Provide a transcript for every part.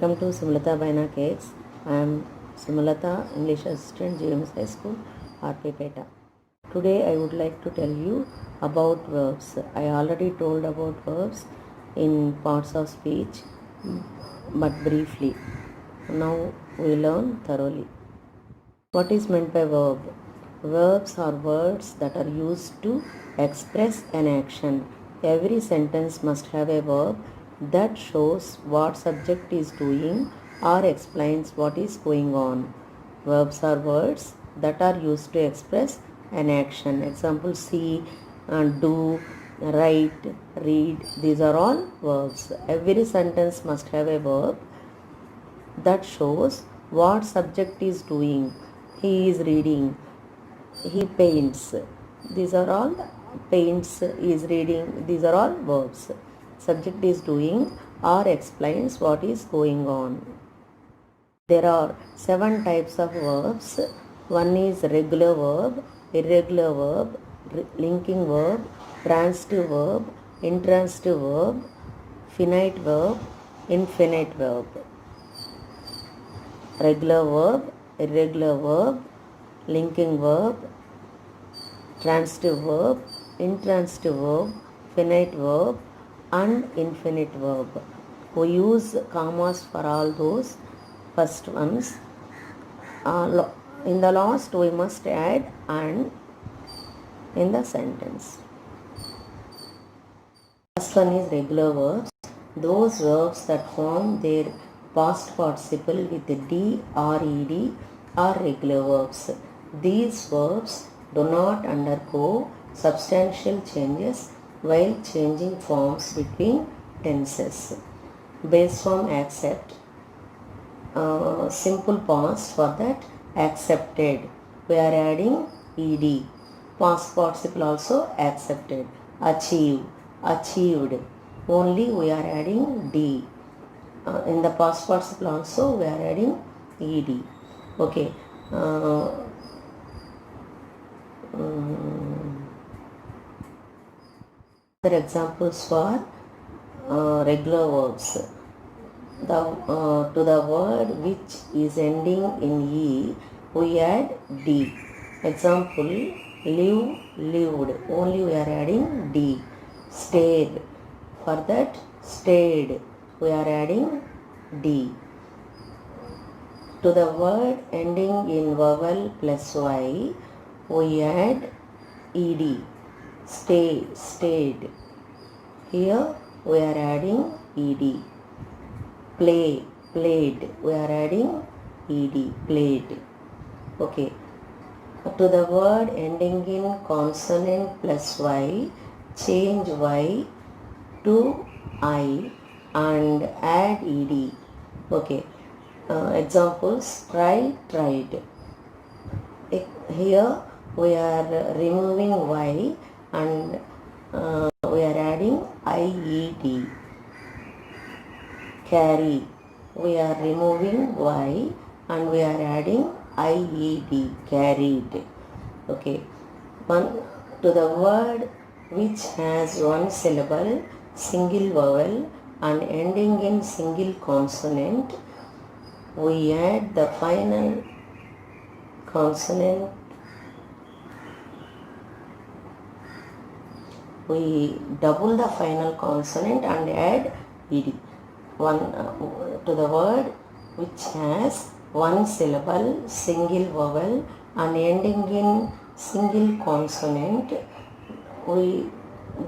Welcome to Simulata Baina Cakes. I am Simulata, English Assistant, GMS High School, RP Peta. Today I would like to tell you about verbs. I already told about verbs in parts of speech, but briefly. Now we learn thoroughly. What is meant by verb? Verbs are words that are used to express an action. Every sentence must have a verb that shows what subject is doing or explains what is going on. Verbs are words that are used to express an action. Example, see, do, write, read. These are all verbs. Every sentence must have a verb that shows what subject is doing. He is reading. He paints. These are all paints, is reading. These are all verbs. Subject is doing or explains what is going on. There are 7 types of verbs. One is regular verb, irregular verb, linking verb, transitive verb, intransitive verb, finite verb, infinite verb. Regular verb, irregular verb, linking verb, transitive verb, intransitive verb, finite verb, and infinite verb. We use commas for all those first ones. In the last we must add and in the sentence. First one is regular verbs. Those verbs that form their past participle with D or ED are regular verbs. These verbs do not undergo substantial changes while changing forms between tenses. Base form accept, simple past for that accepted. We are adding ED. Past participle also accepted. Achieve, achieved. Only we are adding D. In the past participle also we are adding ED. Okay. Other examples for regular verbs. To the word which is ending in E, we add D. Example, live, lived. Only we are adding D. Stayed. For that, stayed. We are adding D. To the word ending in vowel plus Y, we add ED. Stay, stayed. Here we are adding ED. Play, played. We are adding ED. Played. Okay. To the word ending in consonant plus Y, change Y to I and add ED. Okay. Examples, try, tried. Here we are removing Y and we are adding IED. Carry. We are removing Y and we are adding IED. Carried. Okay. To the word which has one syllable, single vowel and ending in single consonant, we add the final consonant. We double the final consonant and add ED. To the word which has one syllable, single vowel and ending in single consonant, we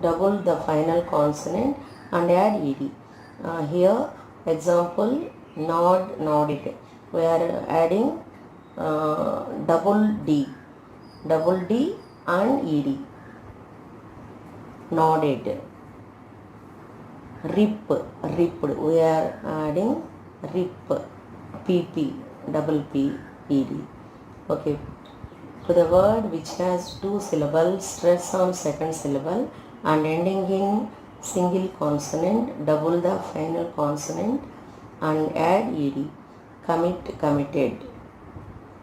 double the final consonant and add ED. Here example, nod, nodded. We are adding double D and ED. Nodded. Rip, ripped. We are adding rip, PP, double P, ED. Okay. To the word which has 2 syllables, stress on second syllable and ending in single consonant, double the final consonant and add ED. Commit, committed.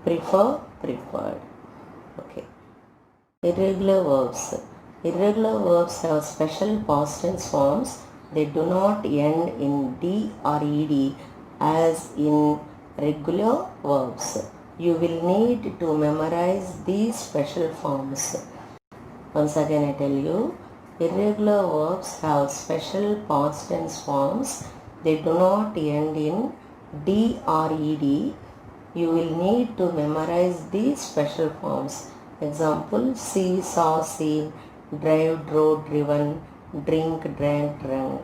Prefer, preferred. Okay. Irregular verbs. Irregular verbs have special past tense forms. They do not end in D or ED as in regular verbs. You will need to memorize these special forms. Once again I tell you, irregular verbs have special past tense forms. They do not end in D or ED. You will need to memorize these special forms. Example, see, saw, seen, drive, drove, driven, drink, drank, drunk.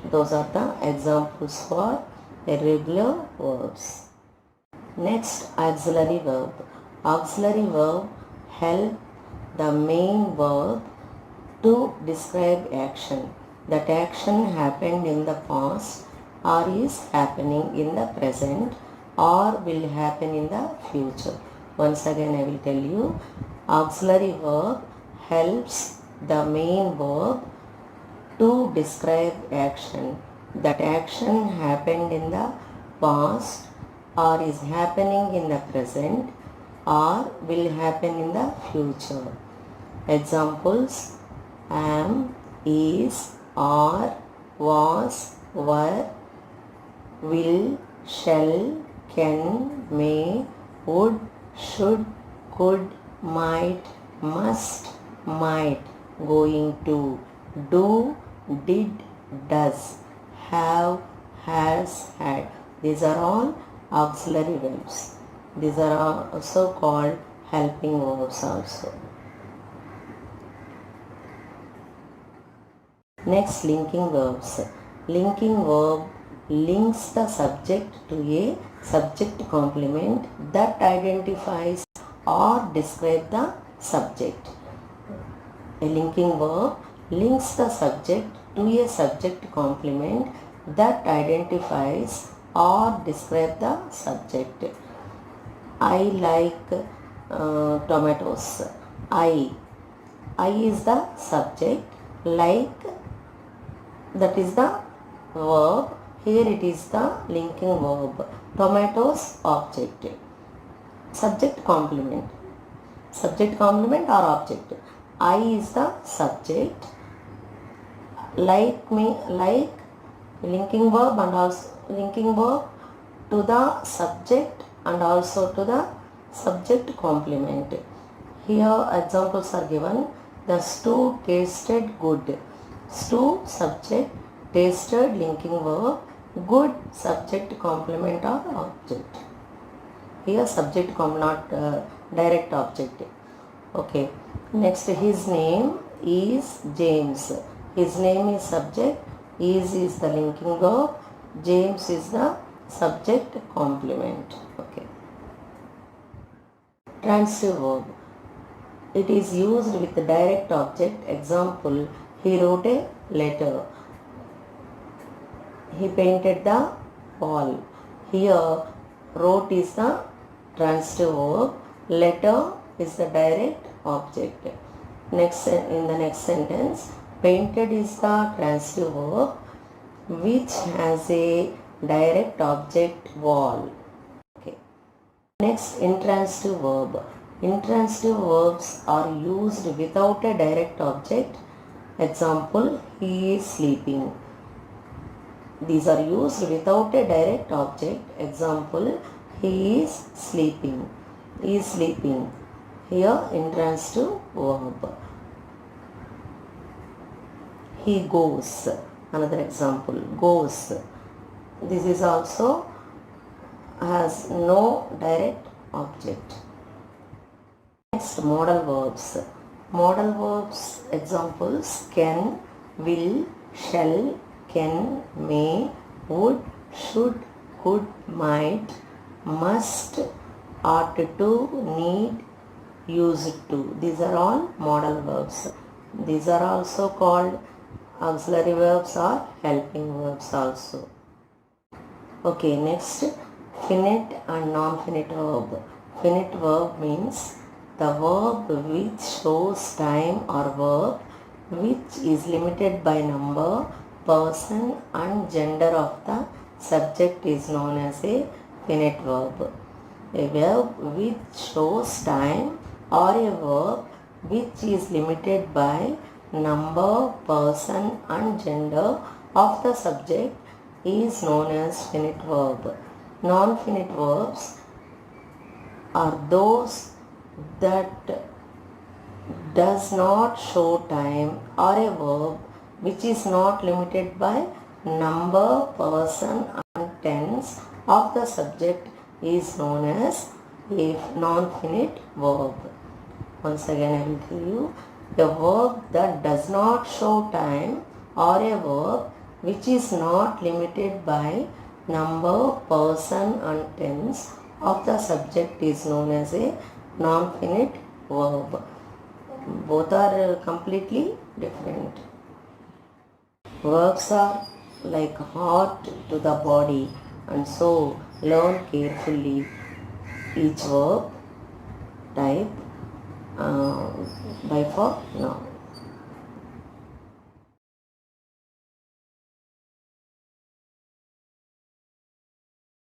Those are the examples for irregular verbs. Next, auxiliary verb. Auxiliary verb help the main verb to describe action. That action happened in the past or is happening in the present or will happen in the future. Once again I will tell you, auxiliary verb helps the main verb to describe action. That action happened in the past or is happening in the present or will happen in the future. Examples, am, is, are, was, were, will, shall, can, may, would, should, could, might, must, might, going to, do, did, does, have, has, had. These are all auxiliary verbs. These are also called helping verbs also. Next, linking verbs. Linking verb links the subject to a subject complement that identifies or describes the subject. A linking verb links the subject to a subject complement that identifies or describes the subject. I like tomatoes. I is the subject, like that is the verb. Here it is the linking verb. Tomatoes, object. Subject complement. Subject complement or object. I is the subject. Like me, like linking verb and also linking verb to the subject and also to the subject complement. Here examples are given. The stew tasted good. Stew subject, tasted linking verb, good subject complement or object. Here subject not direct object. Okay. Next, his name is James. His name is subject, is the linking verb, James is the subject complement. Okay. Transitive verb. It is used with the direct object. Example, he wrote a letter. He painted the wall. Here, wrote is the transitive verb. Letter is the direct object. Next, in the next sentence, painted is the transitive verb which has a direct object, wall. Okay. Next, intransitive verb. Intransitive verbs are used without a direct object. Example, he is sleeping. These are used without a direct object. Example, he is sleeping. He is sleeping. Here, intransitive verb. He goes. Another example, goes. This is also has no direct object. Next, modal verbs. Modal verbs examples, can, will, shall, can, may, would, should, could, might, must, ought to, need, used to. These are all modal verbs. These are also called auxiliary verbs or helping verbs also. Okay, next, finite and non-finite verb. Finite verb means the verb which shows time or verb which is limited by number, person and gender of the subject is known as a finite verb. A verb which shows time or a verb which is limited by number, person and gender of the subject is known as finite verb. Non-finite verbs are those that does not show time, or a verb which is not limited by number, person and tense of the subject is known as a non-finite verb. Once again I will tell you, a verb that does not show time or a verb which is not limited by number, person and tense of the subject is known as a non-finite verb. Both are completely different. Verbs are like heart to the body, and so learn carefully each verb type by for now.